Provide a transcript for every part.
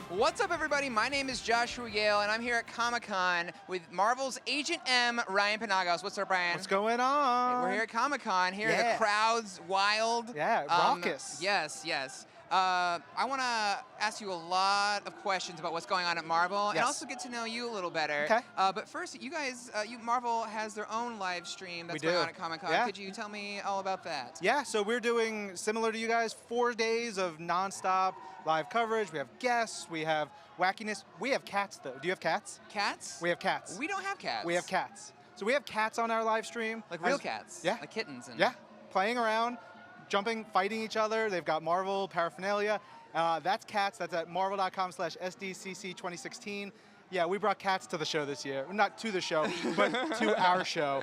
What's up, everybody? My name is Joshua Yale, and I'm here at Comic-Con with Marvel's Agent M, Ryan Penagos. What's up, Ryan? What's going on? We're here at Comic-Con. Here, the crowd's wild. Yeah, raucous. Yes, yes. I want to ask you a lot of questions about what's going on at Marvel, and also get to know you a little better. Okay. But first, you guys, Marvel has their own live stream that's going on at Comic-Con. Yeah. Could you tell me all about that? Yeah, so we're doing, similar to you guys, 4 days of nonstop live coverage. We have guests, we have wackiness. We have cats, though. Do you have cats? Cats? We have cats. We don't have cats. We have cats. So we have cats on our live stream. Like real cats? Yeah. Like kittens? And Yeah, playing around, jumping, fighting each other. They've got Marvel paraphernalia. That's cats. That's at marvel.com/SDCC2016. Yeah, we brought cats to the show this year. Not to the show, but to our show.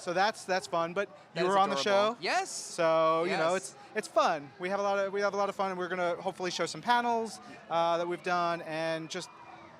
So that's fun. But you were on the show. Yes. So you know it's fun. We have a lot of fun, and we're gonna hopefully show some panels that we've done and just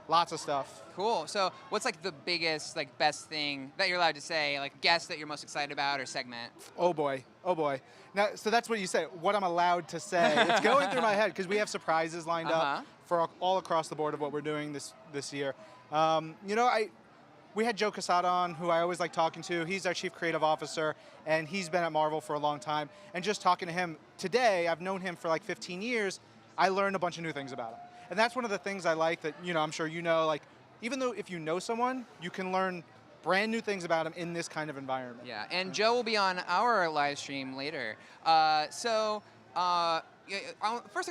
lots of stuff. Cool. So what's like the biggest, like best thing that you're allowed to say, like guest that you're most excited about or segment? Oh boy. Oh boy. Now, so that's what you say, what I'm allowed to say. It's going through my head because we have surprises lined up for all across the board of what we're doing this year. We had Joe Quesada on, who I always like talking to. He's our chief creative officer, and he's been at Marvel for a long time. And just talking to him today, I've known him for like 15 years, I learned a bunch of new things about him. And that's one of the things I like that, I'm sure you know, like, even though if you know someone, you can learn brand new things about them in this kind of environment. Yeah, and Joe will be on our live stream later. First thing I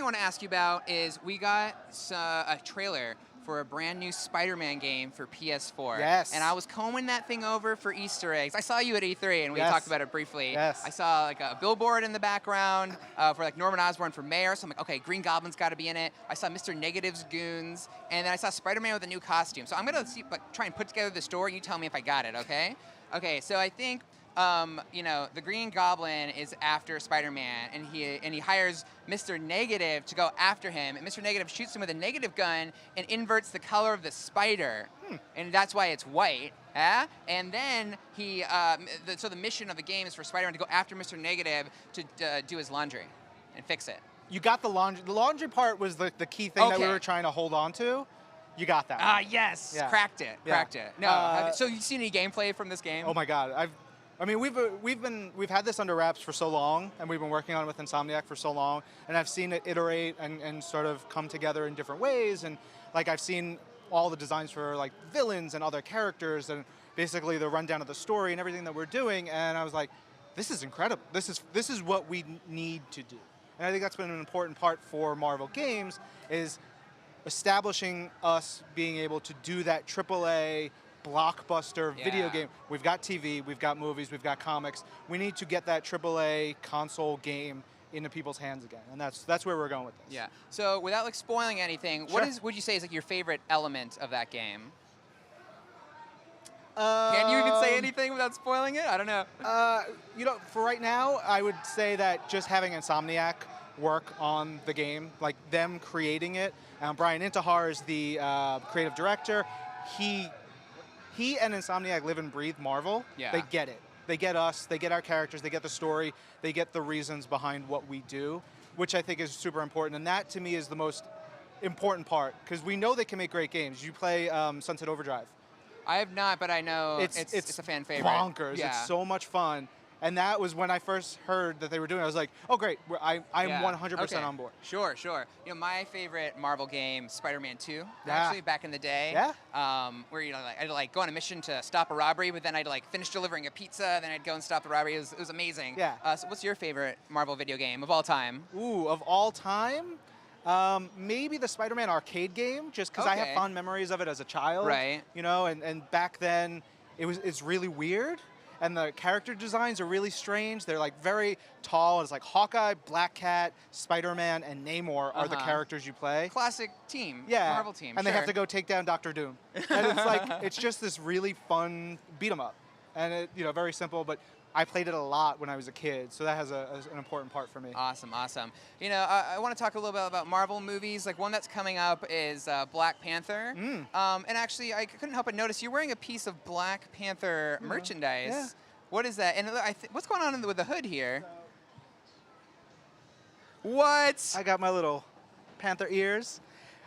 want to ask you about is we got a trailer for a brand new Spider-Man game for PS4. Yes. And I was combing that thing over for Easter eggs. I saw you at E3 and we talked about it briefly. Yes. I saw like a billboard in the background for like Norman Osborn for mayor. So I'm like, okay, Green Goblin's got to be in it. I saw Mr. Negative's goons, and then I saw Spider-Man with a new costume. So I'm gonna try and put together the story. You tell me if I got it, okay? Okay. So I think. The Green Goblin is after Spider-Man, and he hires Mr. Negative to go after him. And Mr. Negative shoots him with a negative gun and inverts the color of the spider, and that's why it's white. And then so the mission of the game is for Spider-Man to go after Mr. Negative to do his laundry and fix it. You got the laundry. The laundry part was the key thing that we were trying to hold on to. You got that. Yes. Yeah. Cracked it. No. So you seen any gameplay from this game? Oh my God. We've had this under wraps for so long, and we've been working on it with Insomniac for so long, and I've seen it iterate and sort of come together in different ways, and like I've seen all the designs for like villains and other characters, and basically the rundown of the story and everything that we're doing, and I was like, this is incredible. This is what we need to do, and I think that's been an important part for Marvel games is establishing us being able to do that AAA blockbuster video game. We've got TV, we've got movies, we've got comics. We need to get that AAA console game into people's hands again, and that's where we're going with this. Yeah. So without like spoiling anything, what would you say is like your favorite element of that game? Can you even say anything without spoiling it? I don't know. For right now, I would say that just having Insomniac work on the game, like them creating it. Brian Intihar is the creative director. He and Insomniac live and breathe Marvel. Yeah. They get it. They get us. They get our characters. They get the story. They get the reasons behind what we do, which I think is super important. And that, to me, is the most important part, because we know they can make great games. You play Sunset Overdrive. I have not, but I know it's a fan favorite. Bonkers. Yeah. It's so much fun. And that was when I first heard that they were doing it. I was like, oh, great. I'm 100% on board. Sure. My favorite Marvel game, Spider-Man 2, actually, back in the day. Yeah. Where I'd go on a mission to stop a robbery, but then I'd finish delivering a pizza, then I'd go and stop the robbery. It was amazing. Yeah. So what's your favorite Marvel video game of all time? Ooh, of all time? Maybe the Spider-Man arcade game, just because I have fond memories of it as a child. Right. And back then, it's really weird. And the character designs are really strange. They're like very tall. It's like Hawkeye, Black Cat, Spider-Man, and Namor are the characters you play. Classic team. Yeah. Marvel team. And they have to go take down Dr. Doom. And it's just this really fun beat 'em up. and it, very simple, but I played it a lot when I was a kid, so that has an important part for me. Awesome, awesome. I want to talk a little bit about Marvel movies. Like one that's coming up is Black Panther. And actually, I couldn't help but notice you're wearing a piece of Black Panther merchandise. Yeah. What is that? And what's going on with the hood here? What? I got my little Panther ears.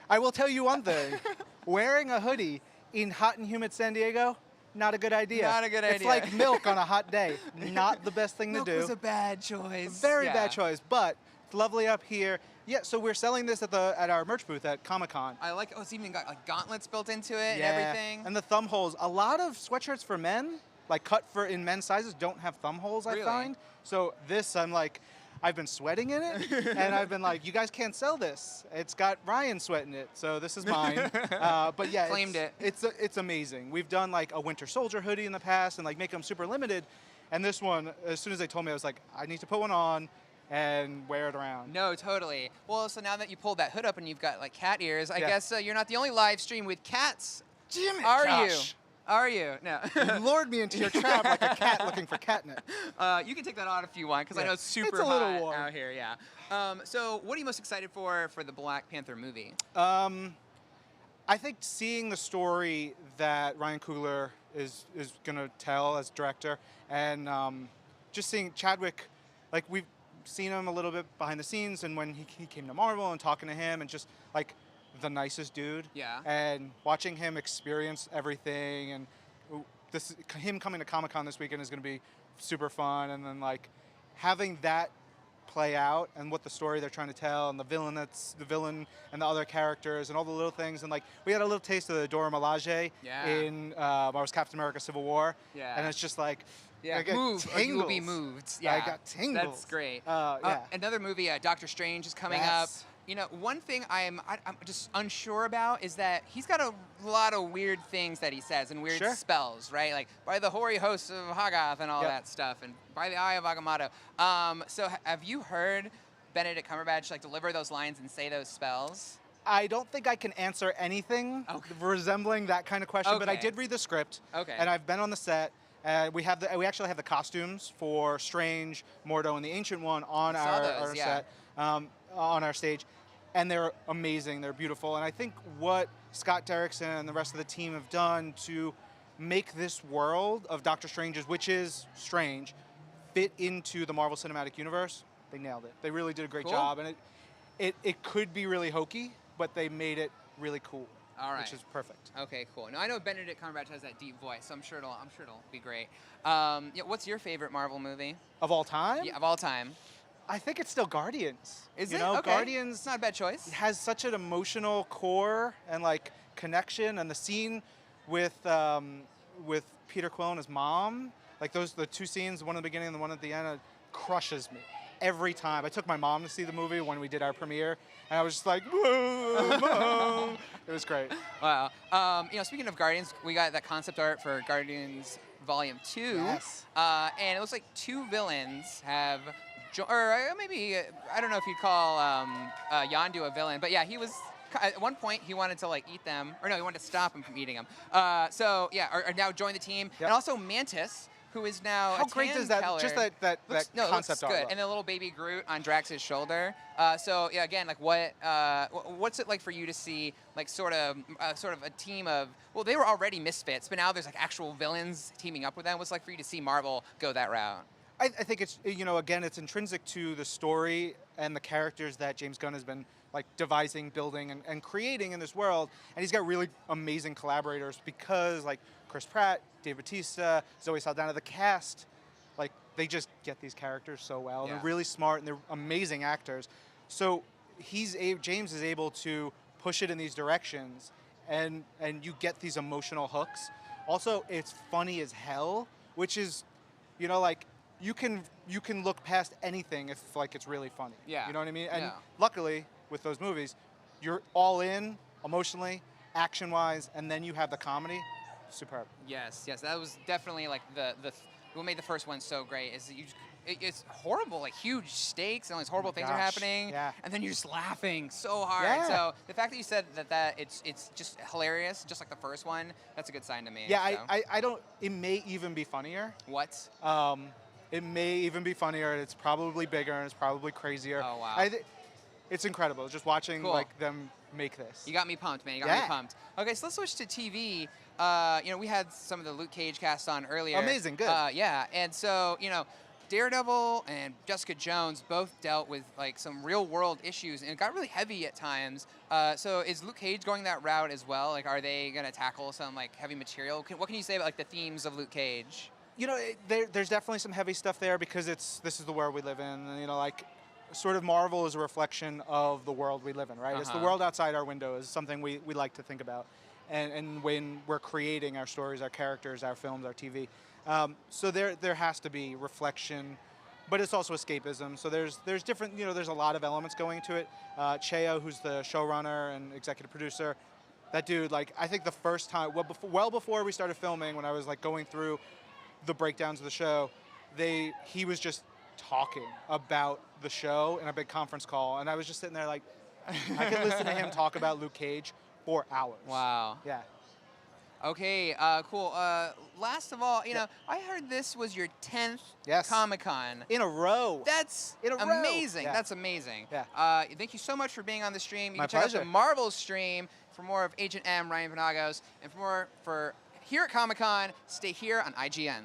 I will tell you one thing. Wearing a hoodie in hot and humid San Diego, not a good idea. Not a good idea. It's like milk on a hot day. Not the best thing to do. Milk was a bad choice. Very bad choice, but it's lovely up here. Yeah, so we're selling this at our merch booth at Comic-Con. I like it's even got like gauntlets built into it and everything. And the thumb holes. A lot of sweatshirts for men, like cut in men's sizes, don't have thumb holes, I find. So this, I'm like, I've been sweating in it, and I've been like, you guys can't sell this. It's got Ryan sweating it, so this is mine. But yeah, claimed it's amazing. We've done like a Winter Soldier hoodie in the past and like make them super limited. And this one, as soon as they told me, I was like, I need to put one on and wear it around. No, totally. Well, so now that you pulled that hood up and you've got like cat ears, I guess you're not the only live stream with cats. Damn it, Are Josh. Are you? No. You lured me into your trap like a cat looking for catnip. You can take that on if you want, because I know it's super a little hot warm out here. Yeah. So, what are you most excited for the Black Panther movie? I think seeing the story that Ryan Coogler is gonna tell as director, and just seeing Chadwick, like we've seen him a little bit behind the scenes, and when he came to Marvel and talking to him, and just like the nicest dude. Yeah. And watching him experience everything, and him coming to Comic-Con this weekend is going to be super fun. And then like having that play out and what the story they're trying to tell, and the villain and the other characters and all the little things. And like we had a little taste of the Dora Milaje in Marvel's Captain America: Civil War. Yeah. And it's just like. Yeah, move or you will be moved. Yeah, I got tingles. That's great. Yeah. Another movie, Doctor Strange, is coming up. One thing I'm just unsure about is that he's got a lot of weird things that he says and weird spells, right? Like by the hoary hosts of Hoggoth and all that stuff, and by the eye of Agamotto. So have you heard Benedict Cumberbatch like deliver those lines and say those spells? I don't think I can answer anything resembling that kind of question, but I did read the script. And I've been on the set. We actually have the costumes for Strange, Mordo, and the Ancient One on our set, on our stage, and they're amazing. They're beautiful, and I think what Scott Derrickson and the rest of the team have done to make this world of Doctor Strange's, which is strange, fit into the Marvel Cinematic Universe, they nailed it. They really did a great job, and it could be really hokey, but they made it really cool. All right. Which is perfect. Okay, cool. Now I know Benedict Cumberbatch has that deep voice, so I'm sure it'll be great. What's your favorite Marvel movie Of all time? Yeah, of all time. I think it's still Guardians. Is it? Okay. Guardians. It's not a bad choice. Has such an emotional core and like connection, and the scene with Peter Quill and his mom, like the two scenes, the one at the beginning and the one at the end, crushes me. Every time. I took my mom to see the movie when we did our premiere, and I was just like, whoa. It was great. Wow. Speaking of Guardians, we got that concept art for Guardians Volume 2. Yes. And it looks like two villains have, or maybe, I don't know if you'd call Yondu a villain, but yeah, he was, at one point he wanted to like eat them, or no, he wanted to stop him from eating them. Are now joined the team. Yep. And also Mantis, who is now How great is that? Keller. Just that concept art. Good. And the little baby Groot on Drax's shoulder. Again, like what's it like for you to see like sort of a team of, well, they were already misfits, but now there's like actual villains teaming up with them. What's it like for you to see Marvel go that route? I think it's, again, it's intrinsic to the story and the characters that James Gunn has been like devising, building, and creating in this world. And he's got really amazing collaborators because like Chris Pratt, Dave Bautista, Zoe Saldana, the cast, like they just get these characters so well. Yeah. They're really smart and they're amazing actors. So James is able to push it in these directions, and you get these emotional hooks. Also, it's funny as hell, which is, like you can look past anything if like it's really funny. Yeah. You know what I mean? And luckily with those movies, you're all in emotionally, action-wise, and then you have the comedy. Superb. Yes, that was definitely like the what made the first one so great is that it's horrible, like huge stakes and all these horrible things are gosh, happening, yeah. and then you're just laughing so hard. Yeah. So the fact that you said that it's just hilarious, just like the first one, that's a good sign to me. Yeah, so. I don't. It may even be funnier. What? It may even be funnier. It's probably bigger and it's probably crazier. Oh, wow. It's incredible just watching Cool. like them make this. You got me pumped, man. You got Yeah. me pumped. Okay, so let's switch to TV. We had some of the Luke Cage cast on earlier. Amazing, good. Yeah, and so Daredevil and Jessica Jones both dealt with like some real world issues, and it got really heavy at times. So is Luke Cage going that route as well? Like, are they gonna tackle some like heavy material? What can you say about like the themes of Luke Cage? There's definitely some heavy stuff there because this is the world we live in. And, like, sort of Marvel is a reflection of the world we live in, right? It's the world outside our window is something we like to think about. And when we're creating our stories, our characters, our films, our TV. So there has to be reflection, but it's also escapism. So there's different, there's a lot of elements going into it. Cheo, who's the showrunner and executive producer, that dude, like, I think the first time, well before we started filming, when I was like going through the breakdowns of the show, he was just talking about the show in a big conference call, and I was just sitting there like, I could listen to him talk about Luke Cage for hours. Wow. Yeah. Okay, cool. Last of all, I heard this was your 10th Yes. Comic-Con. In a row. That's In a row. amazing. Yeah. That's amazing. Yeah. Thank you so much for being on the stream. You My can check out pleasure. the Marvel stream for more of Agent M, Ryan Penagos, and for more here at Comic-Con, stay here on IGN.